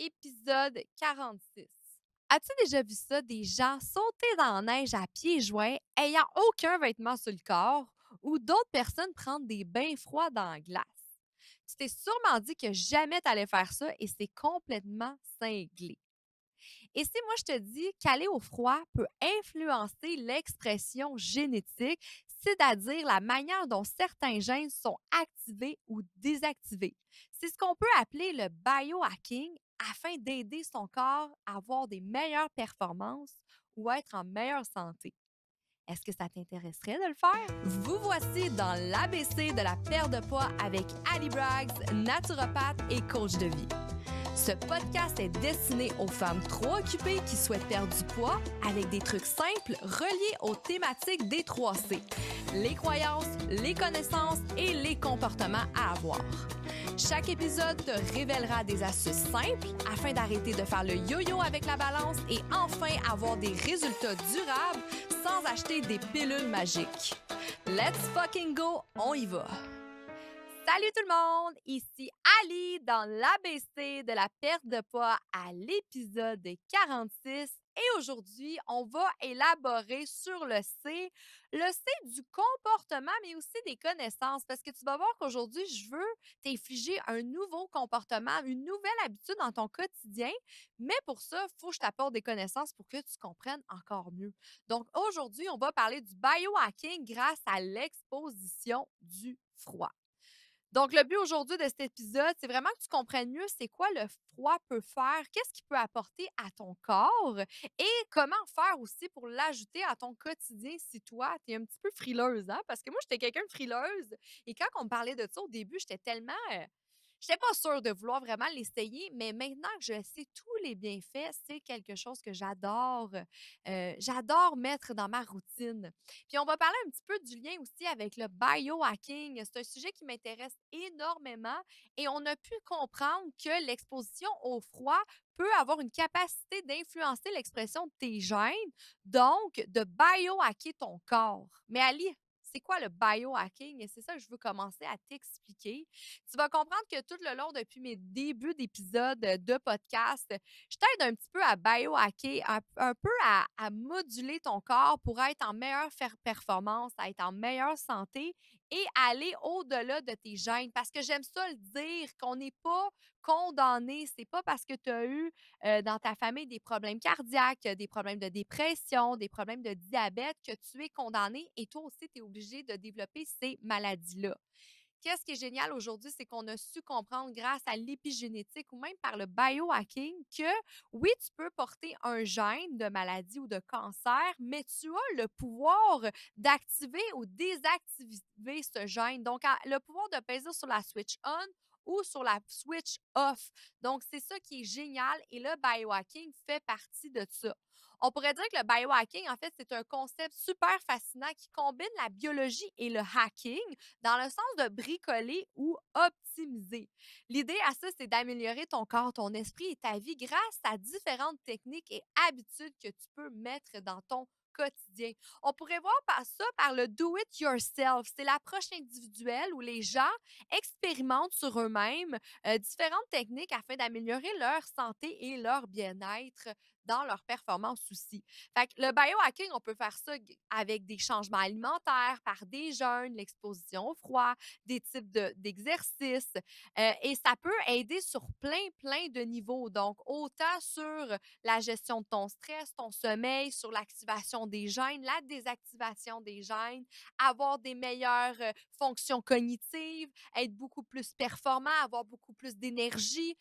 épisode 46. As-tu déjà vu ça, des gens sauter dans la neige à pieds joints, ayant aucun vêtement sur le corps, ou d'autres personnes prendre des bains froids dans la glace? Tu t'es sûrement dit que jamais tu allais faire ça et c'est complètement cinglé. Et si moi je te dis qu'aller au froid peut influencer l'expression génétique, c'est-à-dire la manière dont certains gènes sont activés ou désactivés. C'est ce qu'on peut appeler le biohacking afin d'aider son corps à avoir des meilleures performances ou être en meilleure santé. Est-ce que ça t'intéresserait de le faire? Vous voici dans l'ABC de la perte de poids avec Ali Braggs, naturopathe et coach de vie. Ce podcast est destiné aux femmes trop occupées qui souhaitent perdre du poids avec des trucs simples reliés aux thématiques des 3C, les croyances, les connaissances et les comportements à avoir. Chaque épisode te révélera des astuces simples afin d'arrêter de faire le yo-yo avec la balance et enfin avoir des résultats durables sans acheter des pilules magiques. Let's fucking go, on y va! Salut tout le monde, ici Ali dans l'ABC de la perte de poids à l'épisode 46 et aujourd'hui, on va élaborer sur le C du comportement mais aussi des connaissances parce que tu vas voir qu'aujourd'hui, je veux t'infliger un nouveau comportement, une nouvelle habitude dans ton quotidien, mais pour ça, il faut que je t'apporte des connaissances pour que tu comprennes encore mieux. Donc aujourd'hui, on va parler du biohacking grâce à l'exposition du froid. Donc, le but aujourd'hui de cet épisode, c'est vraiment que tu comprennes mieux c'est quoi le froid peut faire, qu'est-ce qu'il peut apporter à ton corps et comment faire aussi pour l'ajouter à ton quotidien si toi, tu es un petit peu frileuse, hein? Parce que moi, j'étais quelqu'un de frileuse et quand on me parlait de ça au début, j'étais tellement, j'étais pas sûre de vouloir vraiment l'essayer, mais maintenant que je sais tous les bienfaits, c'est quelque chose que j'adore mettre dans ma routine. Puis on va parler un petit peu du lien aussi avec le biohacking. C'est un sujet qui m'intéresse énormément et on a pu comprendre que l'exposition au froid peut avoir une capacité d'influencer l'expression de tes gènes, donc de biohacker ton corps. Mais Ali, c'est quoi le biohacking? Et c'est ça que je veux commencer à t'expliquer. Tu vas comprendre que tout le long, depuis mes débuts d'épisodes de podcast, je t'aide un petit peu à biohacker, un peu à moduler ton corps pour être en meilleure performance, à être en meilleure santé et aller au-delà de tes gènes. Parce que j'aime ça le dire, qu'on n'est pas condamné. C'est pas parce que tu as eu dans ta famille des problèmes cardiaques, des problèmes de dépression, des problèmes de diabète que tu es condamné et toi aussi, tu es obligé de développer ces maladies-là. Qu'est-ce qui est génial aujourd'hui, c'est qu'on a su comprendre grâce à l'épigénétique ou même par le biohacking que oui, tu peux porter un gène de maladie ou de cancer, mais tu as le pouvoir d'activer ou désactiver ce gène. Donc, le pouvoir de peser sur la switch on ou sur la switch off. Donc, c'est ça qui est génial et le biohacking fait partie de ça. On pourrait dire que le biohacking, en fait, c'est un concept super fascinant qui combine la biologie et le hacking dans le sens de bricoler ou optimiser. L'idée à ça, c'est d'améliorer ton corps, ton esprit et ta vie grâce à différentes techniques et habitudes que tu peux mettre dans ton quotidien. On pourrait voir ça par le do it yourself. C'est l'approche individuelle où les gens expérimentent sur eux-mêmes différentes techniques afin d'améliorer leur santé et leur bien-être dans leur performance aussi. Fait que le biohacking, on peut faire ça avec des changements alimentaires, par des jeûnes, l'exposition au froid, des types d'exercices. Et ça peut aider sur plein de niveaux. Donc, autant sur la gestion de ton stress, ton sommeil, sur l'activation des gènes, la désactivation des gènes, avoir des meilleures fonctions cognitives, être beaucoup plus performant, avoir beaucoup plus d'énergie,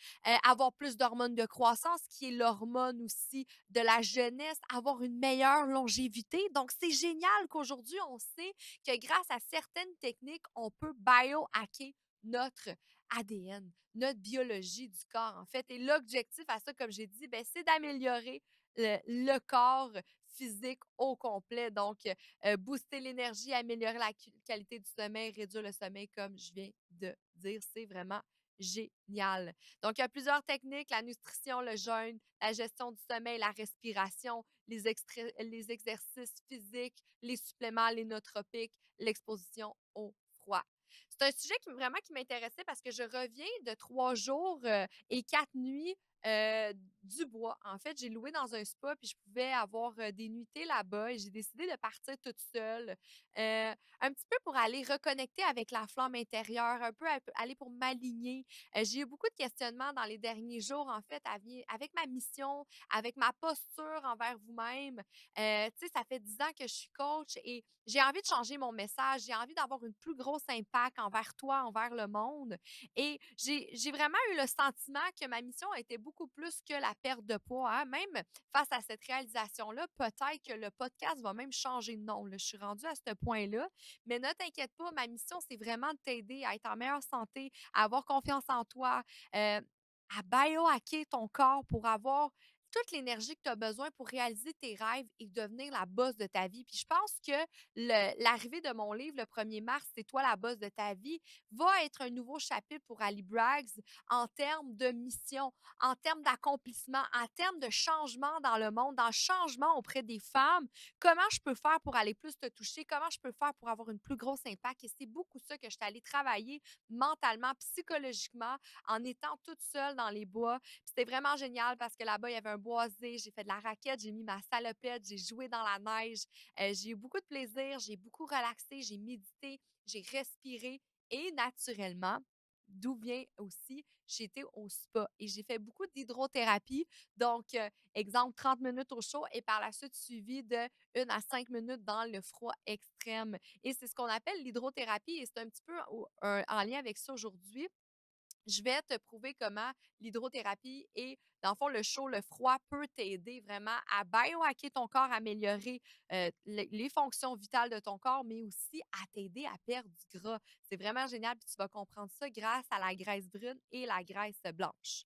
avoir plus d'hormones de croissance, qui est l'hormone aussi de la jeunesse, avoir une meilleure longévité. Donc, c'est génial qu'aujourd'hui, on sait que grâce à certaines techniques, on peut biohacker notre ADN, notre biologie du corps, en fait. Et l'objectif à ça, comme j'ai dit, ben, c'est d'améliorer le corps physique au complet. Donc, booster l'énergie, améliorer la qualité du sommeil, réduire le sommeil, comme je viens de dire. C'est vraiment génial. Donc, il y a plusieurs techniques, la nutrition, le jeûne, la gestion du sommeil, la respiration, les exercices physiques, les suppléments, les nootropiques, l'exposition au froid. C'est un sujet qui m'intéressait parce que je reviens de 3 jours et 4 nuits du bois. En fait, j'ai loué dans un spa, puis je pouvais avoir, des nuitées là-bas et j'ai décidé de partir toute seule, un petit peu pour aller reconnecter avec la flamme intérieure, un peu aller pour m'aligner. J'ai eu beaucoup de questionnements dans les derniers jours, en fait, avec ma mission, avec ma posture envers vous-même. Tu sais, ça fait 10 ans que je suis coach et j'ai envie de changer mon message. J'ai envie d'avoir une plus grosse impact envers toi, envers le monde. Et j'ai vraiment eu le sentiment que ma mission était beaucoup plus que la perte de poids, hein. Même face à cette réalisation-là, peut-être que le podcast va même changer de nom, là. Je suis rendue à ce point-là. Mais ne t'inquiète pas, ma mission, c'est vraiment de t'aider à être en meilleure santé, à avoir confiance en toi, à biohacker ton corps pour avoir toute l'énergie que tu as besoin pour réaliser tes rêves et devenir la boss de ta vie. Puis je pense que l'arrivée de mon livre le 1er mars, C'est toi la boss de ta vie, va être un nouveau chapitre pour Ali Braggs en termes de mission, en termes d'accomplissement, en termes de changement dans le monde, dans le changement auprès des femmes. Comment je peux faire pour aller plus te toucher? Comment je peux faire pour avoir une plus grosse impact? Et c'est beaucoup ça que je suis allée travailler mentalement, psychologiquement, en étant toute seule dans les bois. Puis c'était vraiment génial parce que là-bas, il y avait un boisé, j'ai fait de la raquette, j'ai mis ma salopette, j'ai joué dans la neige. J'ai eu beaucoup de plaisir, j'ai beaucoup relaxé, j'ai médité, j'ai respiré et naturellement, d'où vient aussi, j'étais au spa et j'ai fait beaucoup d'hydrothérapie. Donc, exemple, 30 minutes au chaud et par la suite suivi de 1 à 5 minutes dans le froid extrême. Et c'est ce qu'on appelle l'hydrothérapie et c'est un petit peu en lien avec ça aujourd'hui. Je vais te prouver comment l'hydrothérapie et, dans le fond, le chaud, le froid peut t'aider vraiment à biohacker ton corps, améliorer les fonctions vitales de ton corps, mais aussi à t'aider à perdre du gras. C'est vraiment génial, puis tu vas comprendre ça grâce à la graisse brune et la graisse blanche.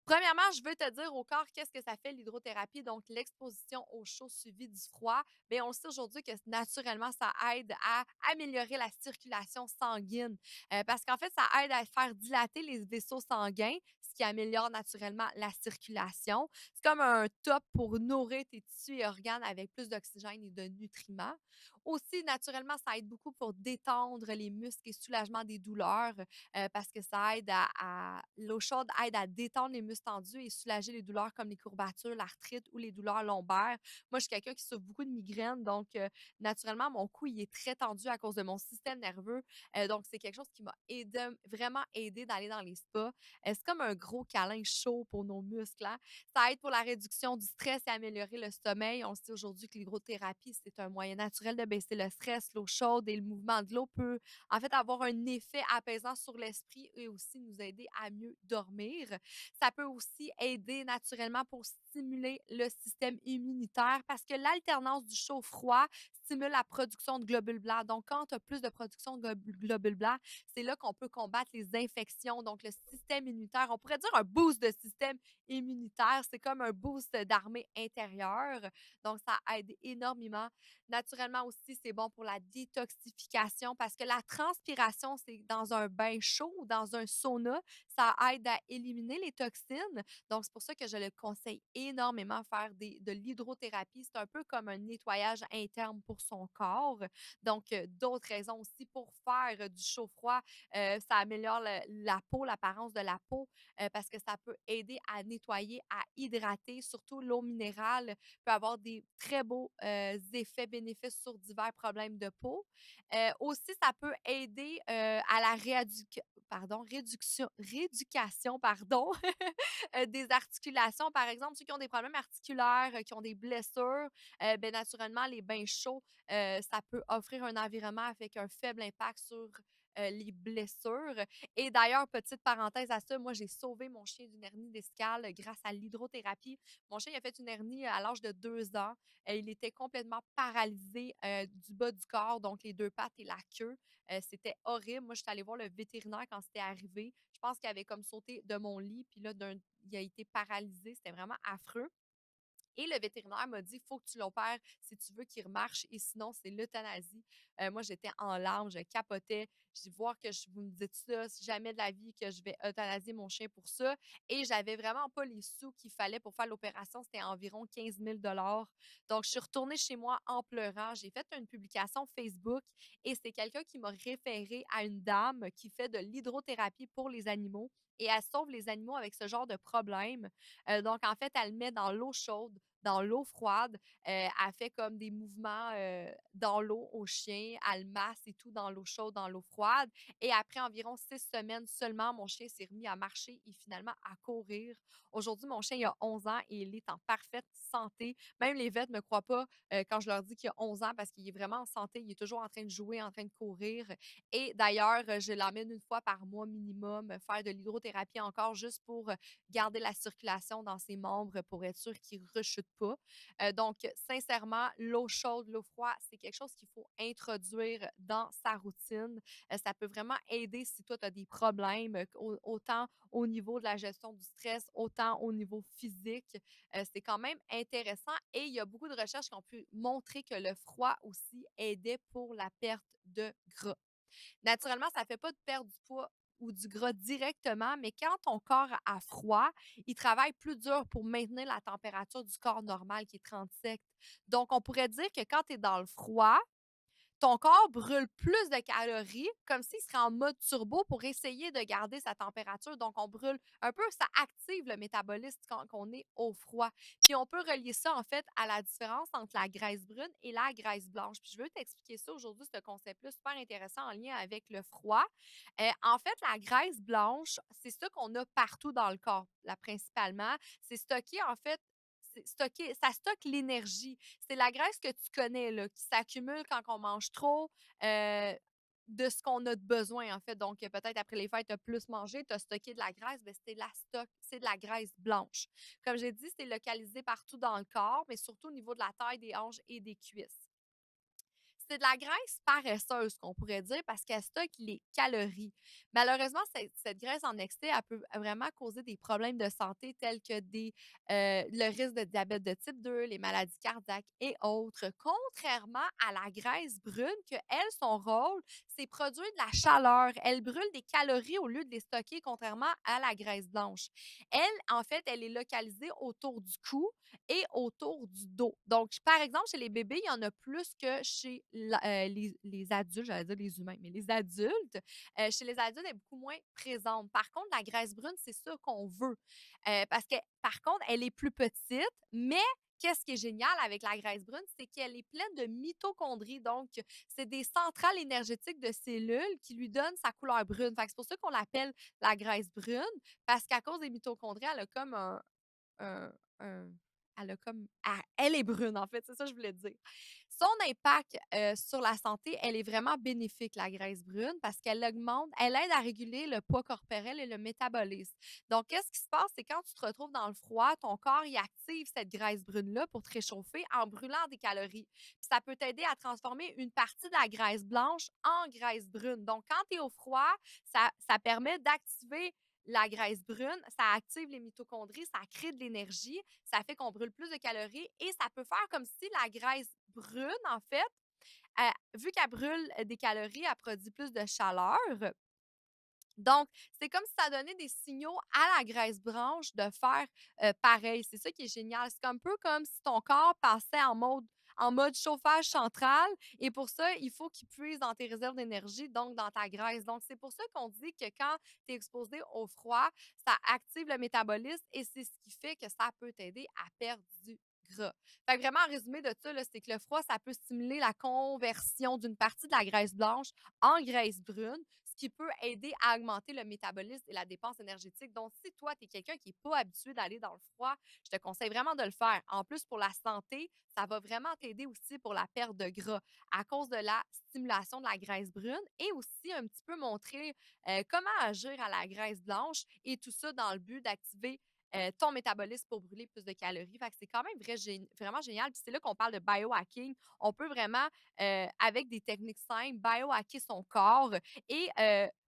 Premièrement, je veux te dire au corps qu'est-ce que ça fait l'hydrothérapie, donc l'exposition au chaud suivi du froid. Bien, on le sait aujourd'hui que naturellement, ça aide à améliorer la circulation sanguine parce qu'en fait, ça aide à faire dilater les vaisseaux sanguins, ce qui améliore naturellement la circulation. C'est comme un top pour nourrir tes tissus et organes avec plus d'oxygène et de nutriments. Aussi, naturellement, ça aide beaucoup pour détendre les muscles et soulagement des douleurs parce que ça aide l'eau chaude aide à détendre les muscles tendus et soulager les douleurs comme les courbatures, l'arthrite ou les douleurs lombaires. Moi, je suis quelqu'un qui souffre beaucoup de migraines, donc naturellement, mon cou, il est très tendu à cause de mon système nerveux. Donc, c'est quelque chose qui m'a vraiment aidé d'aller dans les spas. C'est comme un gros câlin chaud pour nos muscles, hein. Ça aide pour la réduction du stress et améliorer le sommeil. On sait aujourd'hui que l'hygrothérapie, c'est un moyen naturel de baisser le stress. L'eau chaude et le mouvement de l'eau peut en fait avoir un effet apaisant sur l'esprit et aussi nous aider à mieux dormir. Ça peut aussi aider naturellement pour stimuler le système immunitaire parce que l'alternance du chaud-froid stimule la production de globules blancs. Donc, quand tu as plus de production de globules blancs, c'est là qu'on peut combattre les infections. Donc, le système immunitaire, on pourrait dire un boost de système immunitaire. C'est comme un boost d'armée intérieure. Donc, ça aide énormément. Naturellement aussi, c'est bon pour la détoxification parce que la transpiration, c'est dans un bain chaud ou dans un sauna, ça aide à éliminer les toxines. Donc, c'est pour ça que je le conseille énormément faire de l'hydrothérapie. C'est un peu comme un nettoyage interne pour son corps. Donc, d'autres raisons aussi pour faire du chaud-froid, ça améliore la peau, l'apparence de la peau parce que ça peut aider à nettoyer, à hydrater, surtout l'eau minérale peut avoir des très beaux effets bénéfices sur divers problèmes de peau. Aussi, ça peut aider à la rééducation des articulations. Par exemple, ceux qui ont des problèmes articulaires, qui ont des blessures, ben, naturellement, les bains chauds, ça peut offrir un environnement avec un faible impact sur les blessures. Et d'ailleurs, petite parenthèse à ça, moi, j'ai sauvé mon chien d'une hernie discale grâce à l'hydrothérapie. Mon chien il a fait une hernie à l'âge de 2 ans. Il était complètement paralysé du bas du corps, donc les deux pattes et la queue. C'était horrible. Moi, je suis allée voir le vétérinaire quand c'était arrivé. Je pense qu'il avait comme sauté de mon lit, puis là, il a été paralysé. C'était vraiment affreux. Et le vétérinaire m'a dit: «Faut que tu l'opères si tu veux qu'il remarche et sinon c'est l'euthanasie». Moi, j'étais en larmes, je capotais. Je dis: «Voir que vous me dites ça, si jamais de la vie que je vais euthanasier mon chien pour ça». Et j'avais vraiment pas les sous qu'il fallait pour faire l'opération, c'était environ 15 000 $. Donc je suis retournée chez moi en pleurant. J'ai fait une publication Facebook et c'est quelqu'un qui m'a référé à une dame qui fait de l'hydrothérapie pour les animaux et elle sauve les animaux avec ce genre de problème. Donc en fait, elle le met dans l'eau chaude, dans l'eau froide, elle fait comme des mouvements, dans l'eau au chien, elle le masse et tout dans l'eau chaude, dans l'eau froide et après environ 6 semaines seulement, mon chien s'est remis à marcher et finalement à courir. Aujourd'hui, mon chien, il a 11 ans et il est en parfaite santé. Même les vets ne me croient pas, quand je leur dis qu'il a 11 ans parce qu'il est vraiment en santé. Il est toujours en train de jouer, en train de courir et d'ailleurs, je l'emmène une fois par mois minimum, faire de l'hydrothérapie encore juste pour, garder la circulation dans ses membres pour être sûr qu'il ne rechute pas. Donc sincèrement, l'eau chaude, l'eau froide, c'est quelque chose qu'il faut introduire dans sa routine. Ça peut vraiment aider si toi, tu as des problèmes, autant au niveau de la gestion du stress, autant au niveau physique. C'est quand même intéressant et il y a beaucoup de recherches qui ont pu montrer que le froid aussi aidait pour la perte de gras. Naturellement, ça ne fait pas de perdre du poids ou du gras directement, mais quand ton corps a froid, il travaille plus dur pour maintenir la température du corps normal qui est 37. Donc, on pourrait dire que quand tu es dans le froid, ton corps brûle plus de calories, comme s'il serait en mode turbo pour essayer de garder sa température. Donc, on brûle un peu, ça active le métabolisme quand on est au froid. Puis, on peut relier ça, en fait, à la différence entre la graisse brune et la graisse blanche. Puis, je veux t'expliquer ça aujourd'hui, ce concept-là, super intéressant en lien avec le froid. En fait, la graisse blanche, c'est ça qu'on a partout dans le corps, là, principalement. C'est stocké, en fait, ça stocke l'énergie. C'est la graisse que tu connais, là, qui s'accumule quand on mange trop, heu, de ce qu'on a de besoin, en fait. Donc, peut-être après les fêtes, tu as plus mangé, tu as stocké de la graisse, ben, c'est de la graisse blanche. Comme j'ai dit, c'est localisé partout dans le corps, mais surtout au niveau de la taille, des hanches et des cuisses. C'est de la graisse paresseuse qu'on pourrait dire parce qu'elle stocke les calories. Malheureusement, cette graisse en excès, elle peut vraiment causer des problèmes de santé tels que le risque de diabète de type 2, les maladies cardiaques et autres. Contrairement à la graisse brune, que elle, son rôle, c'est produire de la chaleur. Elle brûle des calories au lieu de les stocker, contrairement à la graisse blanche. Elle, en fait, elle est localisée autour du cou et autour du dos. Donc, par exemple, chez les bébés, il y en a plus que chez les adultes, j'allais dire les humains, mais les adultes. Chez les adultes, elle est beaucoup moins présente. Par contre, la graisse brune, c'est ça qu'on veut. Parce que, par contre, elle est plus petite, mais qu'est-ce qui est génial avec la graisse brune, c'est qu'elle est pleine de mitochondries. Donc, c'est des centrales énergétiques de cellules qui lui donnent sa couleur brune. Fait que c'est pour ça qu'on l'appelle la graisse brune, parce qu'à cause des mitochondries, elle a comme un un elle a comme elle est brune, en fait, c'est ça que je voulais dire. Son impact, sur la santé, elle est vraiment bénéfique, la graisse brune, parce elle aide à réguler le poids corporel et le métabolisme. Donc, qu'est-ce qui se passe? C'est quand tu te retrouves dans le froid, ton corps, il active cette graisse brune-là pour te réchauffer en brûlant des calories. Puis ça peut t'aider à transformer une partie de la graisse blanche en graisse brune. Donc, quand tu es au froid, ça permet d'activer la graisse brune, ça active les mitochondries, ça crée de l'énergie, ça fait qu'on brûle plus de calories et ça peut faire comme si la graisse brune, en fait, vu qu'elle brûle des calories, elle produit plus de chaleur. Donc, c'est comme si ça donnait des signaux à la graisse blanche de faire pareil. C'est ça qui est génial. C'est un peu comme si ton corps passait en mode chauffage central et pour ça, il faut qu'il puise dans tes réserves d'énergie, donc dans ta graisse. Donc, c'est pour ça qu'on dit que quand tu es exposé au froid, ça active le métabolisme et c'est ce qui fait que ça peut t'aider à perdre du gras. Fait que vraiment, en résumé de ça, là, c'est que le froid, ça peut stimuler la conversion d'une partie de la graisse blanche en graisse brune, ce qui peut aider à augmenter le métabolisme et la dépense énergétique. Donc, si toi, tu es quelqu'un qui n'est pas habitué d'aller dans le froid, je te conseille vraiment de le faire. En plus, pour la santé, ça va vraiment t'aider aussi pour la perte de gras à cause de la stimulation de la graisse brune et aussi un petit peu montrer comment agir à la graisse blanche et tout ça dans le but d'activer ton métabolisme pour brûler plus de calories. Fait que c'est quand même vraiment génial. Puis c'est là qu'on parle de biohacking. On peut vraiment, avec des techniques simples, biohacker son corps et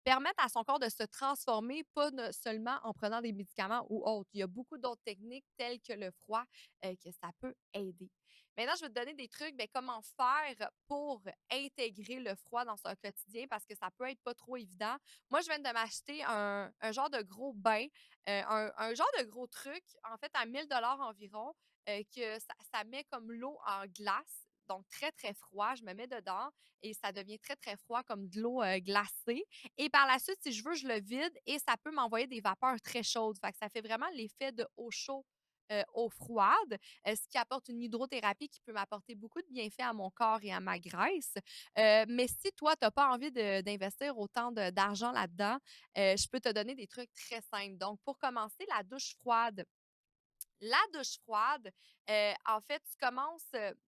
permettre à son corps de se transformer, pas seulement en prenant des médicaments ou autres. Il y a beaucoup d'autres techniques telles que le froid que ça peut aider. Maintenant, je vais te donner des trucs, ben, comment faire pour intégrer le froid dans son quotidien parce que ça peut être pas trop évident. Moi, je viens de m'acheter un genre de gros bain, un genre de gros truc, en fait, à 1000 $ environ, que ça met comme l'eau en glace. Donc, très, très froid. Je me mets dedans et ça devient très, très froid comme de l'eau glacée. Et par la suite, si je veux, je le vide et ça peut m'envoyer des vapeurs très chaudes. Fait que ça fait vraiment l'effet de eau chaude. Eau froide, ce qui apporte une hydrothérapie qui peut m'apporter beaucoup de bienfaits à mon corps et à ma graisse. Mais si toi, tu n'as pas envie d'investir autant d'argent là-dedans, je peux te donner des trucs très simples. Donc, pour commencer, la douche froide. La douche froide, en fait,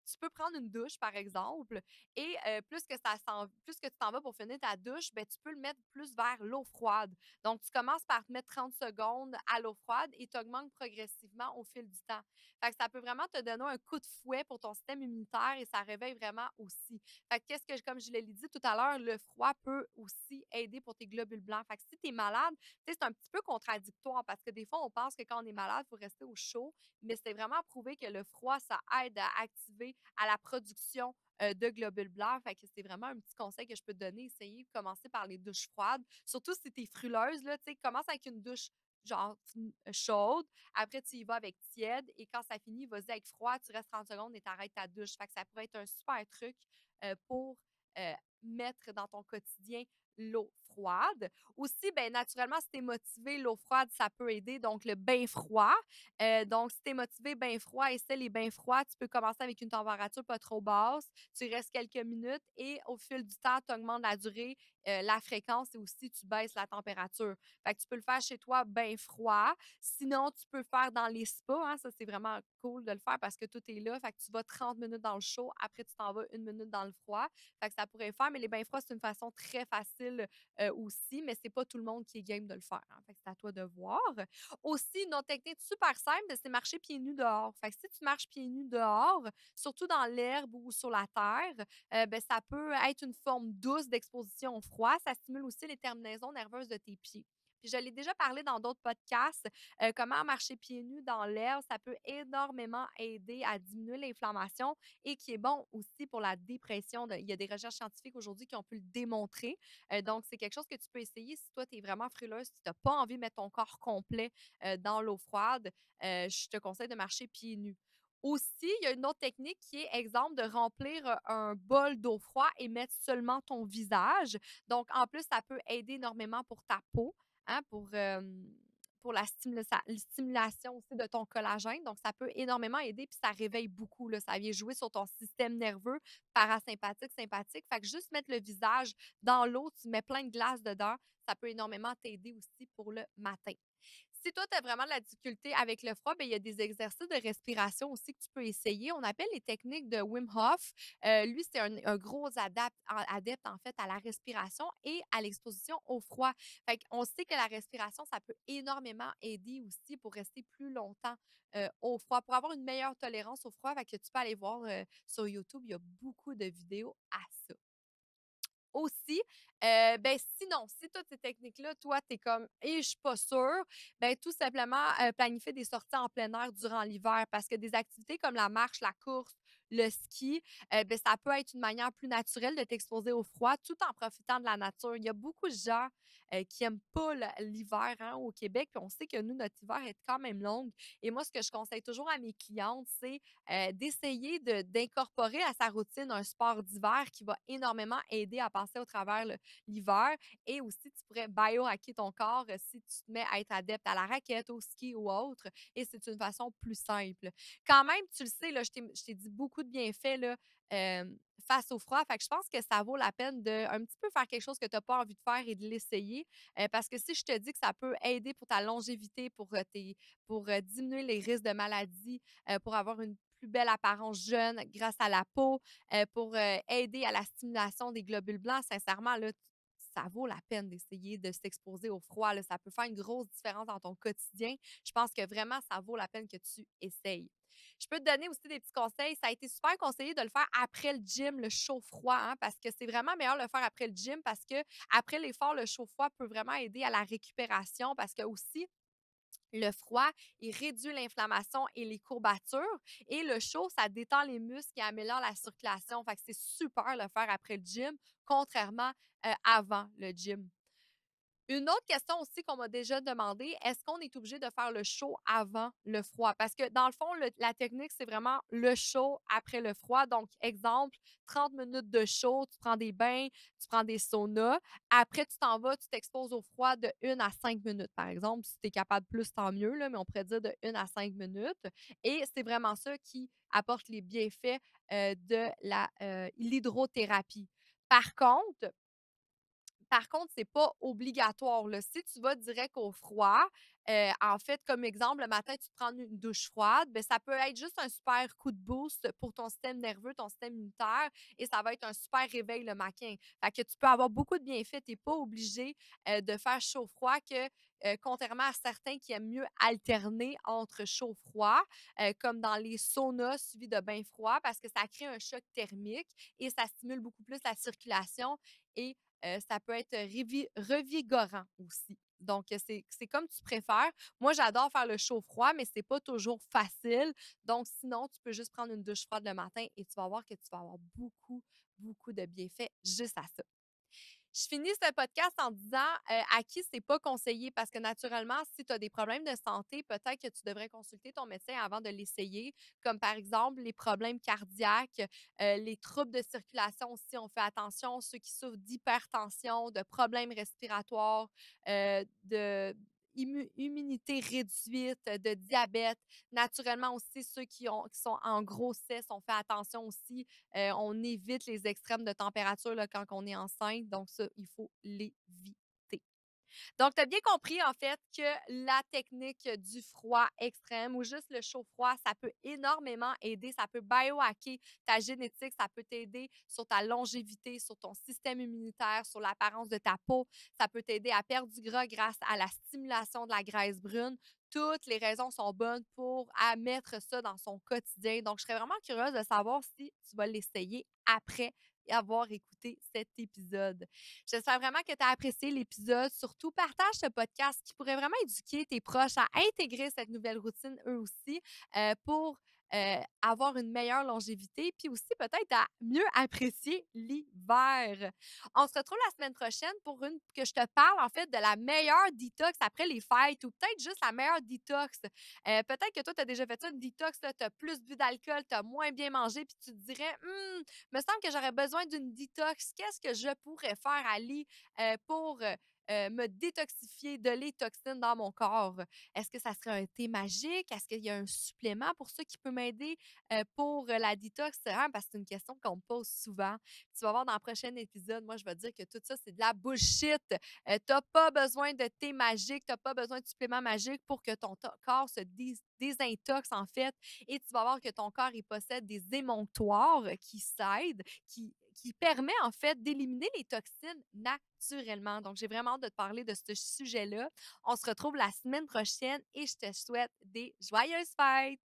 tu peux prendre une douche, par exemple, et plus que tu t'en vas pour finir ta douche, ben, tu peux le mettre plus vers l'eau froide. Donc, tu commences par te mettre 30 secondes à l'eau froide et tu augmentes progressivement au fil du temps. Fait que ça peut vraiment te donner un coup de fouet pour ton système immunitaire et ça réveille vraiment aussi. Fait que comme je l'ai dit tout à l'heure, le froid peut aussi aider pour tes globules blancs. Fait que si tu es malade, tu sais, c'est un petit peu contradictoire parce que des fois, on pense que quand on est malade, il faut rester au chaud, mais c'est vraiment prouvé que le froid, ça aide à activer à la production de globules blancs. Fait que c'est vraiment un petit conseil que je peux te donner. Essayez de commencer par les douches froides. Surtout si tu es frileuse, là, tu sais, commence avec une douche genre chaude. Après, tu y vas avec tiède. Et quand ça finit, vas-y avec froid. Tu restes 30 secondes et tu arrêtes ta douche. Fait que ça pourrait être un super truc pour euh, mettre dans ton quotidien l'eau froide. Aussi, ben, naturellement, si tu es motivé, l'eau froide, ça peut aider. Donc, le bain froid. Donc, si tu es motivé, bain froid, essaie les bains froids. Tu peux commencer avec une température pas trop basse. Tu restes quelques minutes et au fil du temps, tu augmentes la durée, la fréquence et aussi tu baisses la température. Fait que tu peux le faire chez toi, bain froid. Sinon, tu peux faire dans les spas. Hein, ça, c'est vraiment cool de le faire parce que tout est là. Fait que tu vas 30 minutes dans le chaud. Après, tu t'en vas 1 minute dans le froid. Fait que ça pourrait le faire. Mais les bains froids, c'est une façon très facile aussi. Mais c'est pas tout le monde qui est game de le faire. Hein. Fait que c'est à toi de voir. Aussi, une autre technique super simple, ben, c'est marcher pieds nus dehors. Fait que si tu marches pieds nus dehors, surtout dans l'herbe ou sur la terre, ben, ça peut être une forme douce d'exposition au froid. Ça stimule aussi les terminaisons nerveuses de tes pieds. Puis je l'ai déjà parlé dans d'autres podcasts, comment marcher pieds nus dans l'herbe, ça peut énormément aider à diminuer l'inflammation et qui est bon aussi pour la dépression. Il y a des recherches scientifiques aujourd'hui qui ont pu le démontrer. Donc, c'est quelque chose que tu peux essayer si toi, tu es vraiment frileuse, si tu n'as pas envie de mettre ton corps complet dans l'eau froide, je te conseille de marcher pieds nus. Aussi, il y a une autre technique qui est, exemple, de remplir un bol d'eau froide et mettre seulement ton visage. Donc, en plus, ça peut aider énormément pour ta peau, hein, pour la stimulation aussi de ton collagène. Donc, ça peut énormément aider, puis ça réveille beaucoup. Là. Ça vient jouer sur ton système nerveux parasympathique, sympathique. Fait que juste mettre le visage dans l'eau, tu mets plein de glace dedans, ça peut énormément t'aider aussi pour le matin. Si toi, tu as vraiment de la difficulté avec le froid, ben, il y a des exercices de respiration aussi que tu peux essayer. On appelle les techniques de Wim Hof. Lui, c'est un gros adepte, en fait, à la respiration et à l'exposition au froid. Fait qu'on sait que la respiration, ça peut énormément aider aussi pour rester plus longtemps au froid, pour avoir une meilleure tolérance au froid. Fait que tu peux aller voir sur YouTube, il y a beaucoup de vidéos à ça. Aussi, ben, sinon, si toutes ces techniques-là, toi, tu es comme: «Et je suis pas sûre», ben, tout simplement, planifier des sorties en plein air durant l'hiver parce que des activités comme la marche, la course, le ski, ben, ça peut être une manière plus naturelle de t'exposer au froid tout en profitant de la nature. Il y a beaucoup de gens, qui aiment pas l'hiver, hein, au Québec, puis on sait que nous, notre hiver est quand même long et moi, ce que je conseille toujours à mes clientes, c'est d'essayer d'incorporer à sa routine un sport d'hiver qui va énormément aider à passer au travers l'hiver. Et aussi, tu pourrais biohacker ton corps si tu te mets à être adepte à la raquette, au ski ou autre. Et c'est une façon plus simple. Quand même, tu le sais, là, je t'ai dit beaucoup de bienfaits là, euh, face au froid. Fait que je pense que ça vaut la peine de un petit peu faire quelque chose que tu n'as pas envie de faire et de l'essayer. Parce que si je te dis que ça peut aider pour ta longévité, pour diminuer les risques de maladies, pour avoir une plus belle apparence jeune grâce à la peau, pour aider à la stimulation des globules blancs. Sincèrement, là, ça vaut la peine d'essayer de s'exposer au froid, là. Ça peut faire une grosse différence dans ton quotidien. Je pense que vraiment, ça vaut la peine que tu essayes. Je peux te donner aussi des petits conseils. Ça a été super conseillé de le faire après le gym, le chaud-froid, hein, parce que c'est vraiment meilleur de le faire après le gym parce que après l'effort, le chaud-froid peut vraiment aider à la récupération parce que aussi, le froid, il réduit l'inflammation et les courbatures et le chaud, ça détend les muscles et améliore la circulation. Fait que c'est super de le faire après le gym, contrairement avant le gym. Une autre question aussi qu'on m'a déjà demandé, est-ce qu'on est obligé de faire le chaud avant le froid? Parce que dans le fond, la technique, c'est vraiment le chaud après le froid. Donc, exemple, 30 minutes de chaud, tu prends des bains, tu prends des saunas. Après, tu t'en vas, tu t'exposes au froid de 1 à 5 minutes, par exemple. Si tu es capable plus, tant mieux, là, mais on pourrait dire de 1 à 5 minutes. Et c'est vraiment ça qui apporte les bienfaits de l'hydrothérapie. Par contre, c'est pas obligatoire, là. Si tu vas direct au froid, en fait, comme exemple, le matin, tu te prends une douche froide, ben, ça peut être juste un super coup de boost pour ton système nerveux, ton système immunitaire et ça va être un super réveil le matin. Fait que tu peux avoir beaucoup de bienfaits. Tu es pas obligé, de faire chaud-froid que, contrairement à certains qui aiment mieux alterner entre chaud-froid, comme dans les saunas suivis de bains froids parce que ça crée un choc thermique et ça stimule beaucoup plus la circulation et ça peut être revigorant aussi. Donc, c'est comme tu préfères. Moi, j'adore faire le chaud-froid, mais c'est pas toujours facile. Donc, sinon, tu peux juste prendre une douche froide le matin et tu vas voir que tu vas avoir beaucoup, beaucoup de bienfaits juste à ça. Je finis ce podcast en disant, à qui c'est pas conseillé parce que naturellement, si tu as des problèmes de santé, peut-être que tu devrais consulter ton médecin avant de l'essayer, comme par exemple les problèmes cardiaques, les troubles de circulation aussi, on fait attention, ceux qui souffrent d'hypertension, de problèmes respiratoires, de immunité réduite, de diabète. Naturellement aussi, ceux qui sont en grossesse, on fait attention aussi on évite les extrêmes de température là, quand on est enceinte. Donc, ça, il faut l'éviter. Donc, tu as bien compris, en fait, que la technique du froid extrême ou juste le chaud-froid, ça peut énormément aider. Ça peut biohacker ta génétique. Ça peut t'aider sur ta longévité, sur ton système immunitaire, sur l'apparence de ta peau. Ça peut t'aider à perdre du gras grâce à la stimulation de la graisse brune. Toutes les raisons sont bonnes pour mettre ça dans son quotidien. Donc, je serais vraiment curieuse de savoir si tu vas l'essayer après avoir écouté cet épisode. J'espère vraiment que tu as apprécié l'épisode. Surtout, partage ce podcast qui pourrait vraiment éduquer tes proches à intégrer cette nouvelle routine eux aussi pour avoir une meilleure longévité, puis aussi peut-être à mieux apprécier l'hiver. On se retrouve la semaine prochaine pour une que je te parle en fait de la meilleure détox après les fêtes ou peut-être juste la meilleure détox. Peut-être que toi, tu as déjà fait ça, une détox, tu as plus bu d'alcool, tu as moins bien mangé, puis tu te dirais, me semble que j'aurais besoin d'une détox. Qu'est-ce que je pourrais faire, Ali, pour me détoxifier de les toxines dans mon corps? Est-ce que ça serait un thé magique? Est-ce qu'il y a un supplément pour ça qui peut m'aider pour la détox? Hein, parce que c'est une question qu'on me pose souvent. Tu vas voir dans le prochain épisode, moi, je vais dire que tout ça, c'est de la bullshit. Tu n'as pas besoin de thé magique, tu n'as pas besoin de supplément magique pour que ton corps se désintoxe, en fait. Et tu vas voir que ton corps, il possède des émonctoires qui s'aident, qui permet en fait d'éliminer les toxines naturellement. Donc, j'ai vraiment hâte de te parler de ce sujet-là. On se retrouve la semaine prochaine et je te souhaite des joyeuses fêtes!